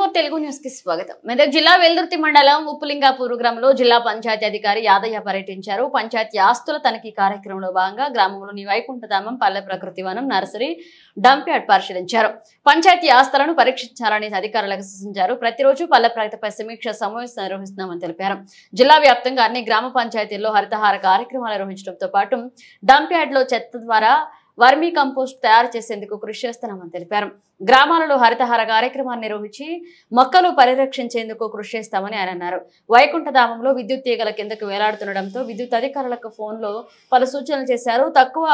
T4 Telugu news కి స్వాగతం. మెదక్ జిల్లా వెల్దుర్తి మండలం ఉప్పులింగాపూర్ గ్రామంలో జిల్లా పంచాయతీ అధికారి యాదయ్య పర్యటించారు. పంచాయతీ ఆస్తుల తనిఖీ కార్యక్రమంలో భాగంగా గ్రామంలోని వైకుంఠధామం, పల్లె ప్రకృతి వనం, నర్సరీ, డంప్ యార్డ్ పరిశీలించారు. పంచాయతీ ఆస్తులను పరీక్షించాలని అధికారులకు సూచించారు. ప్రతిరోజు పల్లె ప్రగతిపై సమీక్ష సమావేశం నిర్వహిస్తున్నామని తెలిపారు. జిల్లా వ్యాప్తంగా అన్ని గ్రామ పంచాయతీల్లో హరితహార కార్యక్రమాలు నిర్వహించడంతో పాటు డంప్ యార్డ్ లో చెత్త ద్వారా వర్మీ కంపోస్ట్ తయారు చేసేందుకు కృషి చేస్తున్నామని తెలిపారు. గ్రామాలలో హరితహార కార్యక్రమాన్ని నిర్వహించి మొక్కలు పరిరక్షించేందుకు కృషి చేస్తామని ఆయన అన్నారు. వైకుంఠధామంలో విద్యుత్ తీగల కిందకు వేలాడుతుండటంతో విద్యుత్ అధికారులకు ఫోన్లో పలు సూచనలు చేశారు. తక్కువ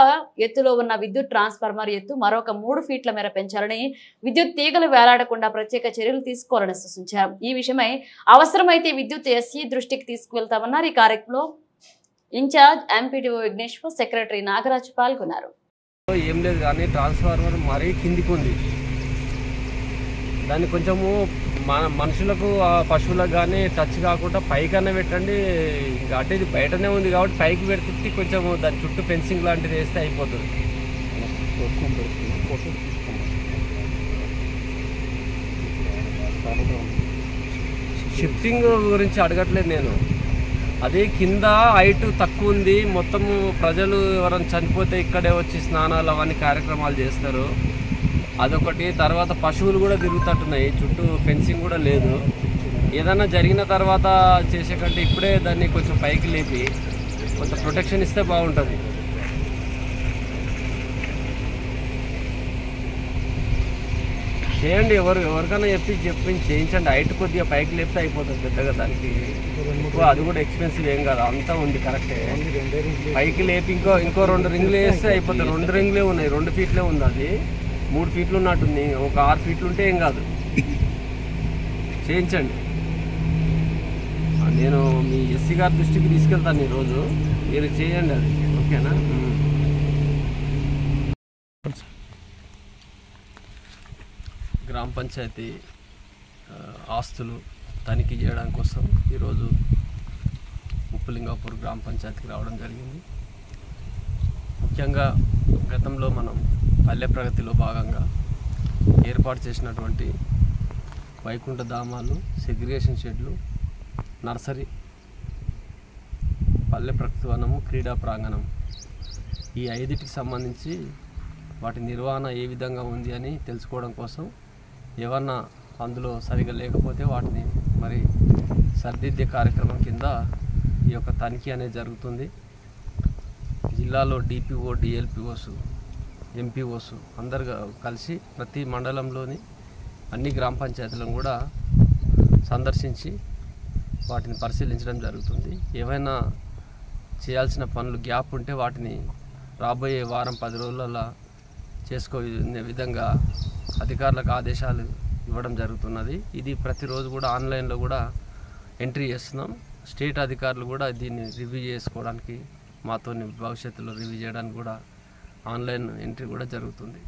ఎత్తులో ఉన్న విద్యుత్ ట్రాన్స్ఫార్మర్ ఎత్తు మరొక 3 ఫీట్ల మేర పెంచాలని, విద్యుత్ తీగలు వేలాడకుండా ప్రత్యేక చర్యలు తీసుకోవాలని సూచించారు. ఈ విషయమై అవసరమైతే విద్యుత్ ఎస్ఈ దృష్టికి తీసుకువెళ్తామన్నారు. ఈ కార్యక్రమంలో in-charge MPDO Vigneshwar, secretary Nagaraju పాల్గొన్నారు. ఏం లేదు కానీ ట్రాన్స్ఫార్మర్ మరీ కిందికి ఉంది. దాన్ని కొంచెము మనుషులకు పశువులకు కానీ టచ్ కాకుండా పైకన్నా పెట్టండి. అంటే ఇది బయటనే ఉంది కాబట్టి పైకి పెడితే కొంచెం దాని చుట్టూ ఫెన్సింగ్ లాంటిది వేస్తే అయిపోతుంది. షిఫ్టింగ్ గురించి అడగట్లేదు నేను. అది కింద హైట్ తక్కువ ఉంది. మొత్తము ప్రజలు ఎవరైనా చనిపోతే ఇక్కడే వచ్చి స్నానాలు అవన్నీ కార్యక్రమాలు చేస్తారు. అదొకటి. తర్వాత పశువులు కూడా తిరుగుతట్టున్నాయి. చుట్టూ ఫెన్సింగ్ కూడా లేదు. ఏదైనా జరిగిన తర్వాత చేసే కంటే ఇప్పుడే దాన్ని కొంచెం పైకి లేపి కొంత ప్రొటెక్షన్ ఇస్తే బాగుంటుంది. చేయండి, ఎవరికైనా చెప్పించి చేయించండి. హైట్ కొద్దిగా పైకి లేపితే అయిపోతుంది. పెద్దగా దానికి అది కూడా ఎక్స్పెన్సివ్ ఏం కాదు, అంతా ఉంది కరెక్టే. పైకి లేపి ఇంకో 2 రింగులు వేస్తే అయిపోతుంది. 2 రింగులే ఉన్నాయి, 2 ఫీట్లే ఉంది. అది 3 ఫీట్లు ఉన్నట్టుంది. ఒక 6 ఫీట్లు ఉంటే ఏం కాదు. చేయించండి. నేను మీ ఎస్సీ గారి దృష్టికి తీసుకెళ్తాను ఈరోజు. మీరు చేయండి అది, ఓకేనా? గ్రామ పంచాయతీ ఆస్తులు తనిఖీ చేయడం కోసం ఈరోజు ఉప్పులింగాపూర్ గ్రామ పంచాయతీకి రావడం జరిగింది. ముఖ్యంగా గతంలో మనం పల్లె ప్రగతిలో భాగంగా ఏర్పాటు చేసినటువంటి వైకుంఠధామాలు, సెగ్రిగేషన్ షెడ్లు, నర్సరీ, పల్లె ప్రకృతి వనము, క్రీడా ప్రాంగణం, ఈ 5టికి సంబంధించి వాటి నిర్వహణ ఏ విధంగా ఉంది అని తెలుసుకోవడం కోసం, ఏమన్నా అందులో సరిగా లేకపోతే వాటిని మరి సరిదిద్దే కార్యక్రమం కింద ఈ యొక్క తనిఖీ అనేది జరుగుతుంది. జిల్లాలో డిపిఓ, డిఎల్పిఓస్, ఎంపీఓస్ అందరు కలిసి ప్రతి మండలంలోని అన్ని గ్రామ పంచాయతీలను కూడా సందర్శించి వాటిని పరిశీలించడం జరుగుతుంది. ఏమైనా చేయాల్సిన పనులు గ్యాప్ ఉంటే వాటిని రాబోయే వారం 10 రోజులలో చేసుకునే విధంగా అధికారులకు ఆదేశాలు ఇవ్వడం జరుగుతున్నది. ఇది ప్రతిరోజు కూడా ఆన్లైన్లో కూడా ఎంట్రీ చేస్తున్నాం. స్టేట్ అధికారులు కూడా దీన్ని రివ్యూ చేసుకోవడానికి, మాతో భవిష్యత్తులో రివ్యూ చేయడానికి కూడా ఆన్లైన్ ఎంట్రీ కూడా జరుగుతుంది.